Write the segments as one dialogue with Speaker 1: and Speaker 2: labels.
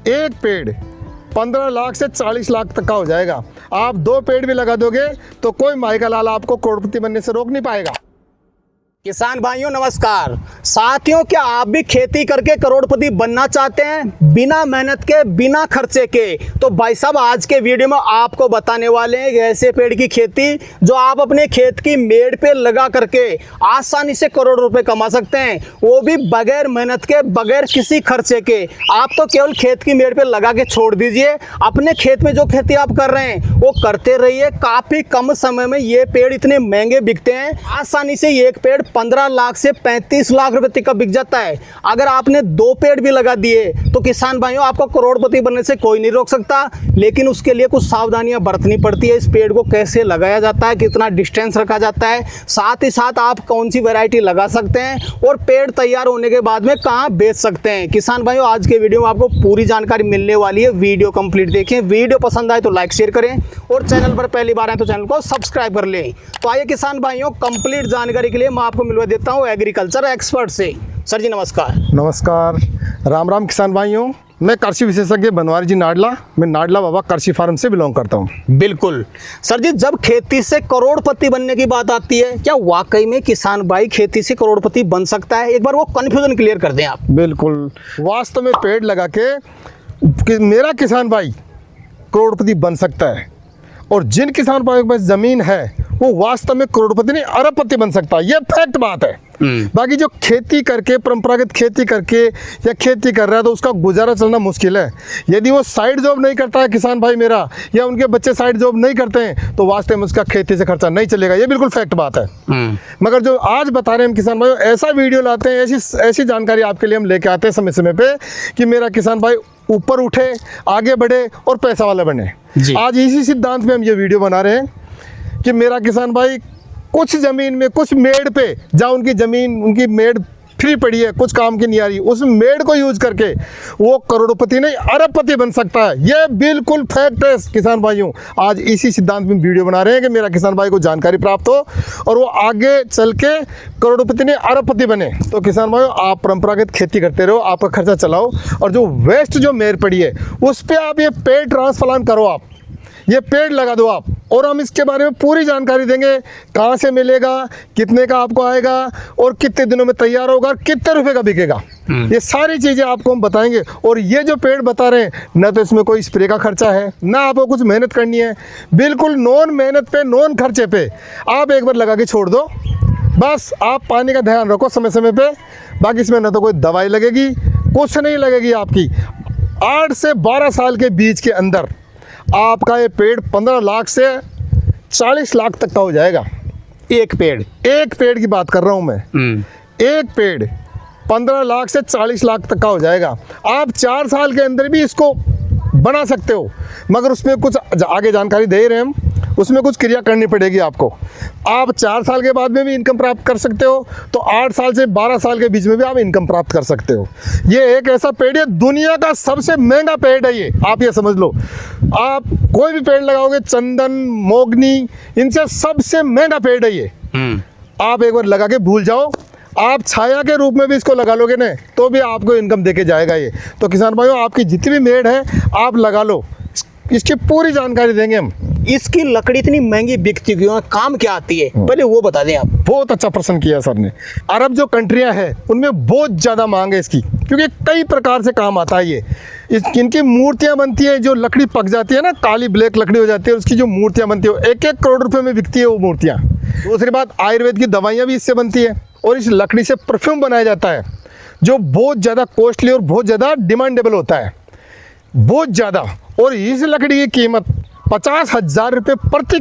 Speaker 1: एक पेड़ 15 लाख से 40 लाख तक का हो जाएगा। आप 2 पेड़ भी लगा दोगे तो कोई माई का लाल आपको करोड़पति बनने से रोक नहीं पाएगा।
Speaker 2: किसान भाइयों नमस्कार। साथियों, क्या आप भी खेती करके करोड़पति बनना चाहते हैं बिना मेहनत के, बिना खर्चे के? तो भाई साहब, आज के वीडियो में आपको बताने वाले हैं ऐसे पेड़ की खेती जो आप अपने खेत की मेड़ पे लगा करके आसानी से करोड़ रुपए कमा सकते हैं, वो भी बगैर मेहनत के, बगैर किसी खर्चे के। आप तो केवल खेत की मेड़ पे लगा के छोड़ दीजिए। अपने खेत में जो खेती आप कर रहे हैं वो करते रहिए। काफी कम समय में ये पेड़ इतने महंगे बिकते हैं। आसानी से एक पेड़ 15 लाख से 35 लाख रुपए तक का बिक जाता है। अगर आपने 2 पेड़ भी लगा दिए तो किसान भाइयों, आपको करोड़पति बनने से कोई नहीं रोक सकता, लेकिन उसके लिए कुछ सावधानियां बरतनी पड़ती है। इस पेड़ को कैसे लगाया जाता है, कितना डिस्टेंस रखा जाता है, साथ ही साथ आप कौन सी वैरायटी लगा सकते हैं और पेड़ तैयार होने के बाद में कहां बेच सकते हैं। किसान भाइयों, आज के वीडियो में आपको पूरी जानकारी मिलने वाली है। वीडियो कंप्लीट देखें। वीडियो पसंद आए तो लाइक शेयर करें और चैनल पर पहली बार आए तो चैनल को सब्सक्राइब कर लें। तो आइए किसान भाइयों, कंप्लीट जानकारी के लिए मैं आपको मिलवा देता हूं एग्रीकल्चर एक्सपर्ट से। सर जी नमस्कार।
Speaker 1: नमस्कार, राम राम किसान भाइयों। मैं कृषि विशेषज्ञ बनवारी जी नाडला, मैं नाडला बाबा कृषि फार्म से बिलोंग करता हूँ।
Speaker 2: बिल्कुल सर जी, जब खेती से करोड़पति बनने की बात आती है, क्या वाकई में किसान भाई खेती से करोड़पति बन सकता है? एक बार वो कंफ्यूजन क्लियर कर दें आप।
Speaker 1: बिल्कुल, वास्तव में पेड़ लगा के मेरा किसान भाई करोड़पति बन सकता है, और जिन किसान भाइयों के पास जमीन है वो वास्तव में करोड़पति नहीं अरबपति बन सकता है। ये फैक्ट बात है। बाकी जो खेती करके, परंपरागत खेती करके या खेती कर रहा है तो उसका गुजारा चलना मुश्किल है। यदि वो साइड जॉब नहीं करता है किसान भाई मेरा, या उनके बच्चे साइड जॉब नहीं करते हैं, तो वास्तव में उसका खेती से खर्चा नहीं चलेगा। ये बिल्कुल फैक्ट बात है। मगर जो आज बता रहे हैं हम किसान भाई, ऐसा वीडियो लाते हैं, ऐसी जानकारी आपके लिए हम लेके आते हैं समय समय पे कि मेरा किसान भाई ऊपर उठे, आगे बढ़े और पैसा वाला बने। आज इसी सिद्धांत में हम ये वीडियो बना रहे हैं कि मेरा किसान भाई कुछ ज़मीन में, कुछ मेड़ पे, जहाँ उनकी ज़मीन, उनकी मेड़ फ्री पड़ी है, कुछ काम की नहीं आ रही, उस मेड़ को यूज करके वो करोड़पति नहीं अरबपति बन सकता है। ये बिल्कुल फैक्ट है किसान भाइयों। आज इसी सिद्धांत में वीडियो बना रहे हैं कि मेरा किसान भाई को जानकारी प्राप्त हो और वो आगे चल के करोड़पति नहीं अरबपति बने। तो किसान भाइयों, आप परंपरागत खेती करते रहो, आपका खर्चा चलाओ, और जो वेस्ट जो मेड़ पड़ी है उस पर आप ये पेड़ ट्रांसप्लांट करो, आप ये पेड़ लगा दो आप, और हम इसके बारे में पूरी जानकारी देंगे। कहाँ से मिलेगा, कितने का आपको आएगा, और कितने दिनों में तैयार होगा, और कितने रुपए का बिकेगा, ये सारी चीज़ें आपको हम बताएंगे। और ये जो पेड़ बता रहे हैं, न तो इसमें कोई स्प्रे का खर्चा है, ना आपको कुछ मेहनत करनी है, बिल्कुल नॉन मेहनत पे, नॉन खर्चे पे आप एक बार लगा के छोड़ दो। बस आप पानी का ध्यान रखो समय समय पे। बाकी इसमें न तो कोई दवाई लगेगी, कुछ नहीं लगेगी आपकी। 8 से 12 साल के बीच के अंदर आपका ये पेड़ 15 लाख से 40 लाख तक का हो जाएगा। एक पेड़ की बात कर रहा हूं मैं। एक पेड़ 15 लाख से 40 लाख तक का हो जाएगा। आप 4 साल के अंदर भी इसको बना सकते हो, मगर उसमें कुछ आगे जानकारी दे रहे हैं हम, उसमें कुछ क्रिया करनी पड़ेगी आपको। आप 4 साल के बाद में भी इनकम प्राप्त कर सकते हो, तो 8 साल से 12 साल के बीच में भी आप इनकम प्राप्त कर सकते हो। ये एक ऐसा पेड़ है, दुनिया का सबसे महंगा पेड़ है ये, आप ये समझ लो। आप कोई भी पेड़ लगाओगे, चंदन, मोगनी, इनसे सबसे महंगा पेड़ है ये। आप एक बार लगा के भूल जाओ, आप छाया के रूप में भी इसको लगा लोगे ना, तो भी आपको इनकम देके जाएगा ये। तो किसान भाइयों, आपकी जितनी भी मेड़ है आप लगा लो, इसकी पूरी जानकारी देंगे हम।
Speaker 2: इसकी लकड़ी इतनी महंगी बिकती क्यों है, काम क्या आती है, पहले वो बता दें आप।
Speaker 1: बहुत अच्छा प्रश्न किया सर ने। अरब जो कंट्रियां हैं उनमें बहुत ज़्यादा मांग है इसकी, क्योंकि कई प्रकार से काम आता है ये। इनकी मूर्तियां बनती है, जो लकड़ी पक जाती है ना, काली ब्लैक लकड़ी हो जाती है, उसकी जो मूर्तियां बनती है 1-1 करोड़ रुपए में बिकती है वो मूर्तियां। दूसरी बात, आयुर्वेद की दवाइयाँ भी इससे बनती है, और इस लकड़ी से परफ्यूम बनाया जाता है, जो बहुत ज़्यादा कॉस्टली और बहुत ज़्यादा डिमांडेबल होता है, बहुत ज़्यादा। और इस लकड़ी की कीमत 50,000 रुपये प्रति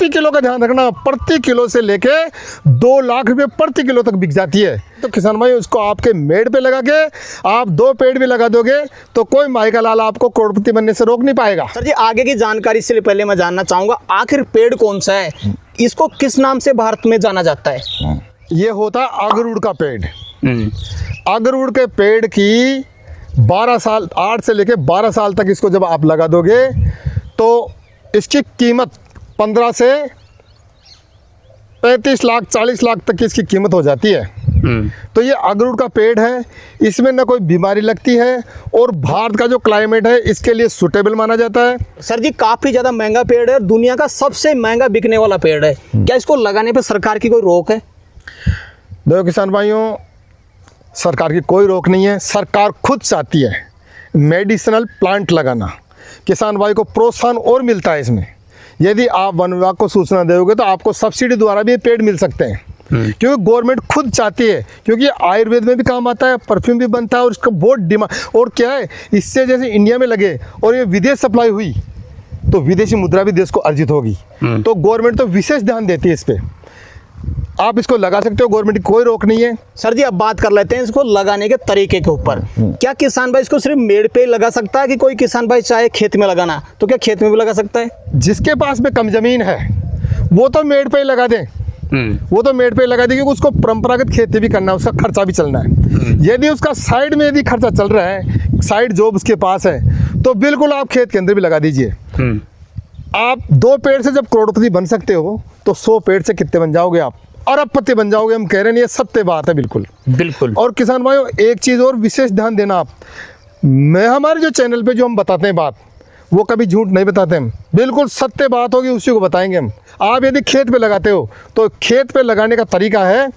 Speaker 1: किलो का ध्यान रखना, प्रति किलो से लेके 2 लाख रुपये प्रति किलो तक बिक जाती है। तो किसान भाई, उसको आपके मेड़ पे लगा के आप 2 पेड़ भी लगा दोगे तो कोई माई का लाल आपको करोड़पति बनने से रोक नहीं पाएगा।
Speaker 2: सर जी, आगे की जानकारी से पहले मैं जानना चाहूँगा, आखिर पेड़ कौन सा है, इसको किस नाम से भारत में जाना जाता है?
Speaker 1: ये होता है अगरूड का पेड़। अगरूड के पेड़ की 12 साल, 8 से लेके 12 साल तक इसको जब आप लगा दोगे तो इसकी कीमत 15 से 35 लाख, 40 लाख तक की इसकी कीमत हो जाती है। तो ये अगरूड का पेड़ है, इसमें ना कोई बीमारी लगती है और भारत का जो क्लाइमेट है इसके लिए सूटेबल माना जाता है।
Speaker 2: सर जी काफी ज्यादा महंगा पेड़ है, दुनिया का सबसे महंगा बिकने वाला पेड़ है, क्या इसको लगाने पे सरकार की कोई रोक है?
Speaker 1: देखो किसान भाइयों, सरकार की कोई रोक नहीं है। सरकार खुद चाहती है मेडिसिनल प्लांट लगाना, किसान भाई को प्रोत्साहन और मिलता है इसमें। यदि आप वन विभाग को सूचना दोगे तो आपको सब्सिडी द्वारा भी ये पेड़ मिल सकते हैं, क्योंकि गवर्नमेंट खुद चाहती है, क्योंकि आयुर्वेद में भी काम आता है, परफ्यूम भी बनता है और इसका बहुत डिमांड। और क्या है, इससे जैसे इंडिया में लगे और ये विदेश सप्लाई हुई तो विदेशी मुद्रा भी देश को अर्जित होगी। तो गवर्नमेंट तो विशेष ध्यान देती है इस पे। आप इसको लगा सकते हो, गवर्नमेंट की कोई रोक नहीं है।
Speaker 2: सर जी अब बात कर लेते हैं इसको लगाने के तरीके के ऊपर। क्या किसान भाई इसको सिर्फ मेड़ पे लगा सकता है कि कोई किसान भाई चाहे खेत में लगाना तो क्या खेत में भी लगा सकता है?
Speaker 1: जिसके पास में कम जमीन है वो तो मेड़ पे ही लगा दें, वो तो मेड़ पे लगा दें, क्योंकि उसको परंपरागत खेती भी करना है, उसका खर्चा भी चलना है। यदि उसका साइड में यदि खर्चा चल रहा है, साइड जॉब उसके पास है, तो बिल्कुल आप खेत के अंदर भी लगा दीजिए। आप 2 पेड़ से जब करोड़पति बन सकते हो तो 100 पेड़ से कितने बन जाओगे आप? अरबपति बन जाओगे। हम कह रहे हैं ये सत्य बात है, बिल्कुल
Speaker 2: बिल्कुल।
Speaker 1: और किसान भाइयों एक चीज़ और विशेष ध्यान देना आप, मैं हमारे जो चैनल पे जो हम बताते हैं बात, वो कभी झूठ नहीं बताते हम, बिल्कुल सत्य बात होगी उसी को बताएंगे हम। आप यदि खेत पे लगाते हो तो खेत पे लगाने का तरीका है,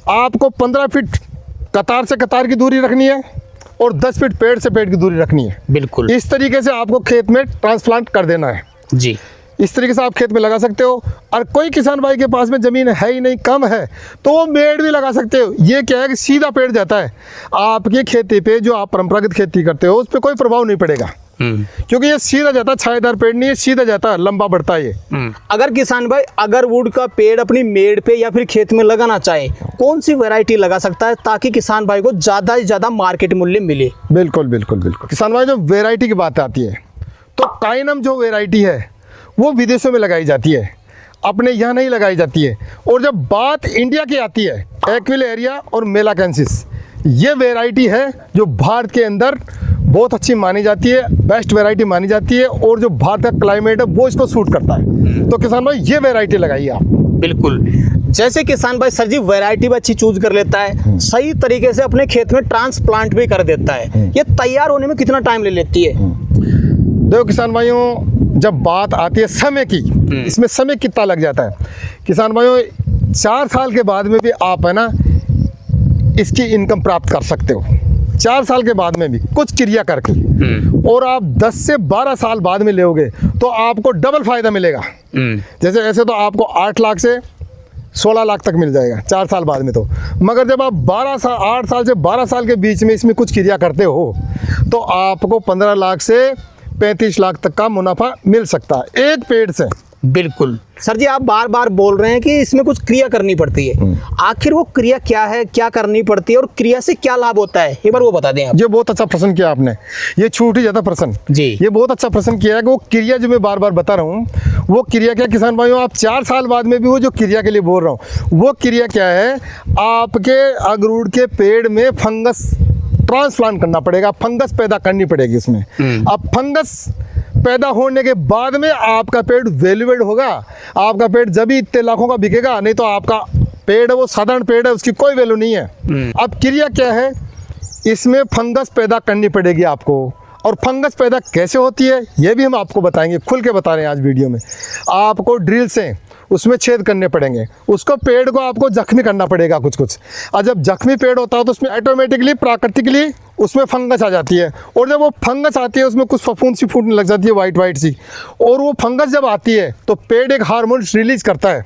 Speaker 1: आपको 15 फीट कतार से कतार की दूरी रखनी है और 10 फीट पेड़ से पेड़ की दूरी रखनी है।
Speaker 2: बिल्कुल
Speaker 1: इस तरीके से आपको खेत में ट्रांसप्लांट कर देना है
Speaker 2: जी।
Speaker 1: इस तरीके से आप खेत में लगा सकते हो। और कोई किसान भाई के पास में ज़मीन है ही नहीं, कम है, तो वो पेड़ भी लगा सकते हो। ये क्या है कि सीधा पेड़ जाता है आपकी खेती पे, जो आप परंपरागत खेती करते हो उस पर कोई प्रभाव नहीं पड़ेगा, क्योंकि ये सीधा जाता है, छायादार पेड़ नहीं है, सीधा जाता है, लंबा बढ़ता है ये।
Speaker 2: अगर किसान भाई अगरवुड का पेड़ अपनी मेड़ पे या फिर खेत में लगाना चाहे, कौन सी वैरायटी लगा सकता है ताकि किसान भाई को ज़्यादा से ज़्यादा मार्केट मूल्य मिले?
Speaker 1: बिल्कुल बिल्कुल बिल्कुल। किसान भाई जो वैरायटी की बात आती है तो काइनम जो वैरायटी है वो विदेशों में लगाई जाती है, अपने यहाँ नहीं लगाई जाती है। और जब बात इंडिया की आती है, एक्विलेरिया और मेलाकेंसिस, ये वैरायटी है जो भारत के अंदर बहुत अच्छी मानी जाती है, बेस्ट वैरायटी मानी जाती है, और जो भारत का क्लाइमेट है वो इसको सूट करता है। तो किसान भाई ये वैरायटी लगाइए आप।
Speaker 2: बिल्कुल। जैसे किसान भाई सर जी वैरायटी भी अच्छी चूज कर लेता है, सही तरीके से अपने खेत में ट्रांसप्लांट भी कर देता है, ये तैयार होने में कितना टाइम ले लेती है?
Speaker 1: देखो किसान भाइयों, जब बात आती है समय की, इसमें समय कितना लग जाता है किसान भाइयों, 4 साल के बाद में भी आप है ना इसकी इनकम प्राप्त कर सकते हो। 4 साल के बाद में भी कुछ क्रिया करके, और आप 10 से 12 साल बाद में लोगे तो आपको डबल फायदा मिलेगा। जैसे ऐसे तो आपको 8 लाख से 16 लाख तक मिल जाएगा 4 साल बाद में तो, मगर जब आप 8 साल से 12 साल के बीच में इसमें कुछ क्रिया करते हो तो आपको 15 लाख से 35 लाख तक का मुनाफा मिल सकता है एक पेड़ से।
Speaker 2: बिल्कुल। सर जी आप बार बार बोल रहे हैं कि इसमें कुछ क्रिया करनी पड़ती है, आखिर वो क्रिया क्या है, क्या करनी पड़ती है और क्रिया से क्या लाभ होता है, एक बार वो बता दें आप।
Speaker 1: ये बहुत अच्छा प्रश्न किया आपने, ये छूट ही जाता प्रश्न
Speaker 2: जी।
Speaker 1: ये बहुत अच्छा प्रश्न किया है कि वो क्रिया जो मैं बार बार बता रहा हूँ वो क्रिया क्या किसान भाइयों, आप 4 साल बाद में भी वो जो क्रिया के लिए बोल रहा हूँ वो क्रिया क्या है, आपके अगरूड के पेड़ में फंगस ट्रांसप्लांट करना पड़ेगा, फंगस पैदा करनी पड़ेगी इसमें। अब फंगस पैदा होने के बाद में आपका पेड़ वैल्यूएड होगा, आपका पेड़ जब भी इतने लाखों का बिकेगा, नहीं तो आपका पेड़ है वो साधारण पेड़ है, उसकी कोई वैल्यू नहीं है। अब क्रिया क्या है, इसमें फंगस पैदा करनी पड़ेगी आपको, और फंगस पैदा कैसे होती है ये भी हम आपको बताएंगे, खुल के बता रहे हैं आज वीडियो में। आपको ड्रिल से उसमें छेद करने पड़ेंगे, उसको पेड़ को आपको जख्मी करना पड़ेगा कुछ कुछ, और जब जख्मी पेड़ होता है तो उसमें ऑटोमेटिकली प्राकृतिकली उसमें फंगस आ जाती है, और जब वो फंगस आती है उसमें कुछ फफूंद सी फूटने लग जाती है वाइट वाइट सी, और वो फंगस जब आती है तो पेड़ एक हार्मोन रिलीज करता है,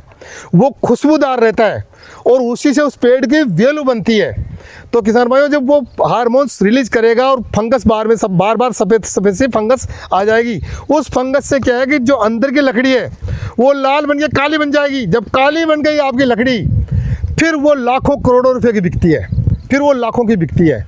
Speaker 1: वो खुशबूदार रहता है और उसी से उस पेड़ की वैल्यू बनती है। तो किसान भाइयों जब वो हार्मोन्स रिलीज करेगा और फंगस बार बार सफ़ेद सफ़ेद सी फंगस आ जाएगी, उस फंगस से क्या है कि जो अंदर की लकड़ी है वो लाल बन के काली बन जाएगी। जब काली बन गई आपकी लकड़ी, फिर वो लाखों करोड़ों रुपए की बिकती है। फिर वो लाखों की बिकती है।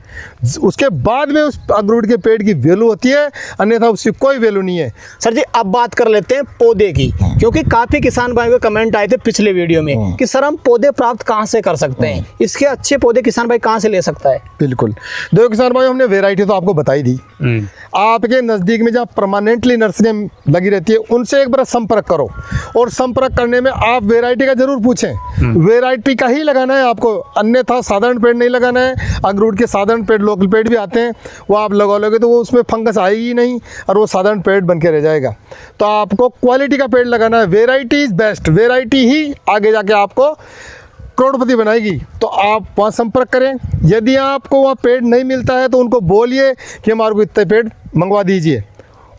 Speaker 1: उसके बाद में उस अखरोट के पेड़ की वैल्यू होती है, अन्यथा उसकी कोई वैल्यू नहीं है।
Speaker 2: सर जी अब बात कर लेते हैं पौधे की, क्योंकि काफी किसान भाइयों के कमेंट आए थे पिछले वीडियो में कि सर हम पौधे प्राप्त कहाँ से कर सकते हैं, इसके अच्छे पौधे किसान भाई कहाँ से ले सकता है?
Speaker 1: बिल्कुल, देखो किसान भाई, हमने वैरायटी तो आपको बताई दी। आपके नज़दीक में जहाँ परमानेंटली नर्सरी लगी रहती है उनसे एक बार संपर्क करो, और संपर्क करने में आप वैरायटी का जरूर पूछें। वैरायटी का ही लगाना है आपको, अन्यथा साधारण पेड़ नहीं लगाना है। अखरोट के साधारण पेड़, लोकल पेड़ भी आते हैं, वो आप लगा लोगे तो वो उसमें फंगस आएगी ही नहीं और वो साधारण पेड़ बन के रह जाएगा। तो आपको क्वालिटी का पेड़ लगाना है। वैरायटी इज़ बेस्ट, वैरायटी ही आगे जाके आपको करोड़पति बनाएगी। तो आप वहाँ संपर्क करें। यदि आपको वहाँ पेड़ नहीं मिलता है तो उनको बोलिए कि हमारे को इतने पेड़ मंगवा दीजिए,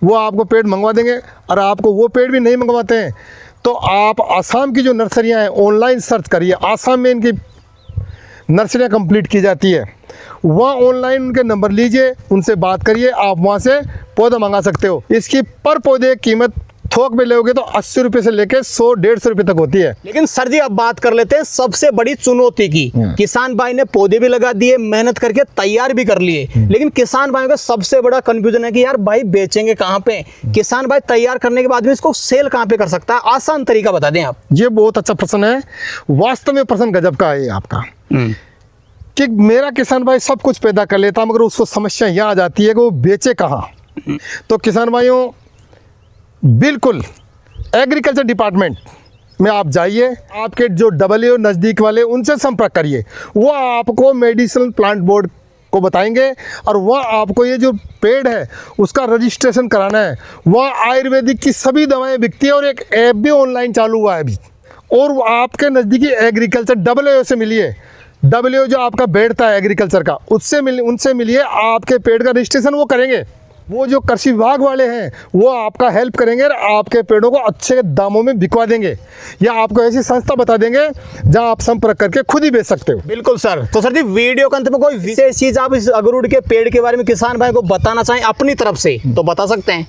Speaker 1: वो आपको पेड़ मंगवा देंगे। और आपको वो पेड़ भी नहीं मंगवाते हैं तो आप आसाम की जो नर्सरियाँ हैं ऑनलाइन सर्च करिए, आसाम में इनकी नर्सरियाँ कंप्लीट की जाती है। वहाँ ऑनलाइन उनके नंबर लीजिए, उनसे बात करिए, आप वहाँ से पौधा मंगा सकते हो। इसकी पर पौधे कीमत थोक में लोगे तो 80 रुपये से लेके 100-150 रुपये तक होती है।
Speaker 2: लेकिन सर जी अब बात कर लेते हैं सबसे बड़ी चुनौती की। किसान भाई ने पौधे भी लगा दिए, मेहनत करके तैयार भी कर लिए, लेकिन किसान भाइयों का सबसे बड़ा कंफ्यूजन है कि यार भाई बेचेंगे कहाँ पे? किसान भाई तैयार करने के बाद में इसको सेल कहाँ पे कर सकता है? आसान तरीका बता दें आप।
Speaker 1: ये बहुत अच्छा प्रश्न है, वास्तव में प्रश्न गजब का है आपका कि मेरा किसान भाई सब कुछ पैदा कर लेता मगर उसको समस्या यहाँ आ जाती है कि वो बेचे कहाँ। तो किसान भाइयों, बिल्कुल एग्रीकल्चर डिपार्टमेंट में आप जाइए, आपके जो डब्ल्यू नज़दीक वाले उनसे संपर्क करिए। वो आपको मेडिसिनल प्लांट बोर्ड को बताएंगे और वह आपको ये जो पेड़ है उसका रजिस्ट्रेशन कराना है। वह आयुर्वेदिक की सभी दवाएं बिकती है और एक ऐप भी ऑनलाइन चालू हुआ है अभी। और वो आपके नज़दीकी एग्रीकल्चर डब्ल्यू से मिलिए, डब्ल्यू जो आपका बैठता है एग्रीकल्चर का, उनसे मिलिए। आपके पेड़ का रजिस्ट्रेशन वो करेंगे। वो जो कृषि विभाग वाले हैं वो आपका हेल्प करेंगे और आपके पेड़ों को अच्छे दामों में बिकवा देंगे, या आपको ऐसी संस्था बता देंगे जहां आप संपर्क करके खुद ही बेच सकते हो।
Speaker 2: बिल्कुल सर। तो सर जी वीडियो के अंत में कोई विशेष चीज आप इस अखरोट के पेड़ के बारे में किसान भाई को बताना चाहें अपनी तरफ से तो बता सकते हैं?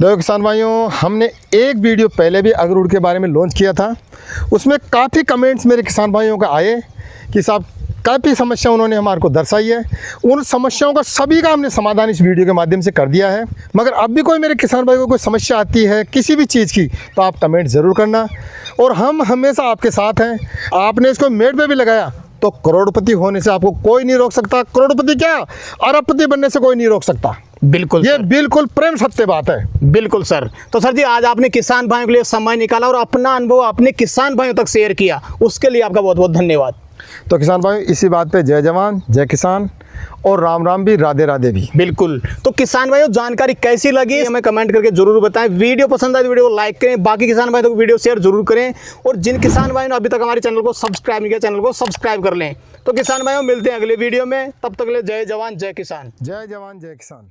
Speaker 1: देखो किसान भाइयों, हमने एक वीडियो पहले भी अखरोट के बारे में लॉन्च किया था। उसमें काफ़ी कमेंट्स मेरे किसान भाइयों का आए कि साहब काफ़ी समस्या उन्होंने हमारे को दर्शाई है। उन समस्याओं का सभी का हमने समाधान इस वीडियो के माध्यम से कर दिया है। मगर अब भी कोई मेरे किसान भाई को कोई समस्या आती है किसी भी चीज़ की तो आप कमेंट ज़रूर करना, और हम हमेशा आपके साथ हैं। आपने इसको मेड पे भी लगाया तो करोड़पति होने से आपको कोई नहीं रोक सकता। करोड़पति क्या, अरबपति बनने से कोई नहीं रोक सकता।
Speaker 2: बिल्कुल,
Speaker 1: ये बिल्कुल प्रेम सत्य बात है।
Speaker 2: बिल्कुल सर। तो सर जी आज आपने किसान भाइयों के लिए समय निकाला और अपना अनुभव अपने किसान भाइयों तक शेयर किया, उसके लिए आपका बहुत बहुत धन्यवाद।
Speaker 1: तो किसान भाई इसी बात पे जय जवान जय किसान और राम राम भी, राधे राधे भी।
Speaker 2: बिल्कुल। तो किसान भाइयों जानकारी कैसी लगी हमें कमेंट करके जरूर बताएं। वीडियो पसंद आए तो वीडियो को लाइक करें, बाकी किसान भाई तो वीडियो शेयर जरूर करें, और जिन किसान भाइयों ने अभी तक हमारे चैनल को सब्सक्राइब नहीं किया चैनल को सब्सक्राइब कर लें। तो किसान भाइयों मिलते हैं अगले वीडियो में, तब तक के लिए जय जवान जय किसान।
Speaker 1: जय जवान जय किसान।